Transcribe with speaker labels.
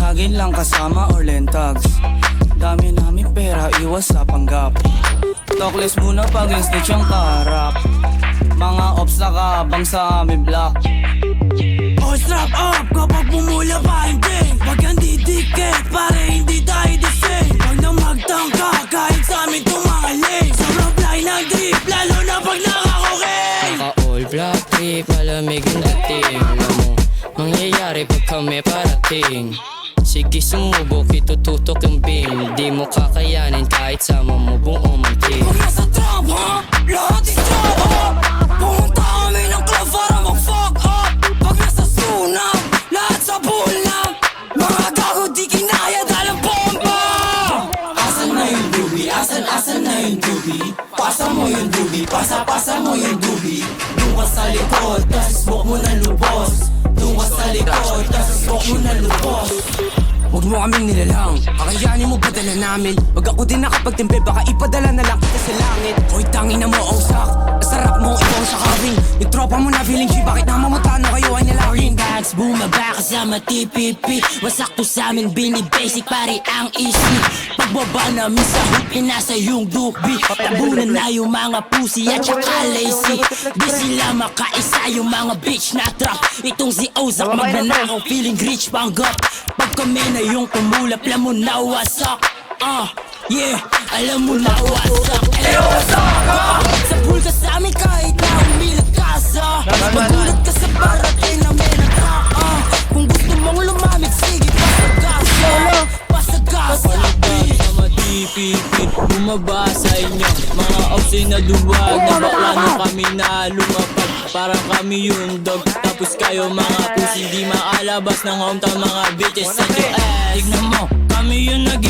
Speaker 1: Lagi lang kasama or lentags. Dami namin pera, iwas sa panggap. Talkless muna pag snitch ang karap. Mga ops nakabang sa aming block.
Speaker 2: Oh, strap up kapag pumula pa hindi. Wag kang didikit, pare hindi tayo the same. Wag na magtangka kahit sa amin tumangaling. Sobrang fly ng drip, lalo na pag nakakoking.
Speaker 3: Naka-all black trip, malamig ang dating. Alam mo, mangyayari pag kami parating. Sige sumubok, itututok yung beam. Di mo kakayanin kahit sama mo buong ang team.
Speaker 2: Pag nasa trap ha, lahat is trap up. Pumunta kami ng club para mag-fuck up. Pag nasa sunang, lahat sa bulang. Mga gago di kinaya dahil ang bomba.
Speaker 1: Asan na yung doobie? Asan na yung doobie? Pasa mo yung doobie, pasa mo yung doobie. Doon ka sa likod, tas smoke mo na lubos. Doon ka sa likod, tas smoke mo na lubos.
Speaker 2: Huwag mo kaming nilalang, kakayanin mo padala namin. Pag ako din nakapagtimpe, baka ipadala na lang kita sa langit. Hoy tangin na mo, ausak, sarap mo ikaw sa kawing. Yung tropa mo na feeling G, bakit namamutano kayo ay nalangin? Bags, bumaba kasama TPP. Wasakto sa amin, bini-basic, pare ang isip. Pagbaba namin sa hoop, nasa yung dubi. Tabunan na yung mga pussy at saka lazy. Di sila makaisa yung mga bitch na trap. Itong si Ozak, magnanakaw, feeling rich, panggap. Pag kami na yung tumulap, alam mo na wasak. Yeah, alam mo na wasak. Wasak! Sa pool ka sa amin kahit na umilag ka sa. Magulat ka sa parating na may nagka. Kung gusto mong lumamig, sige, pasagasa. Pasagasa.
Speaker 3: Sama TPP, bumaba sa inyo. Mga ops ay naluwag, na bakla na kami na lumapag. Parang kami yung dog, tapos kayo mga pussy. Di makalabas ng hometown mga bitches sa US.
Speaker 2: Tignan mo, kami yung nag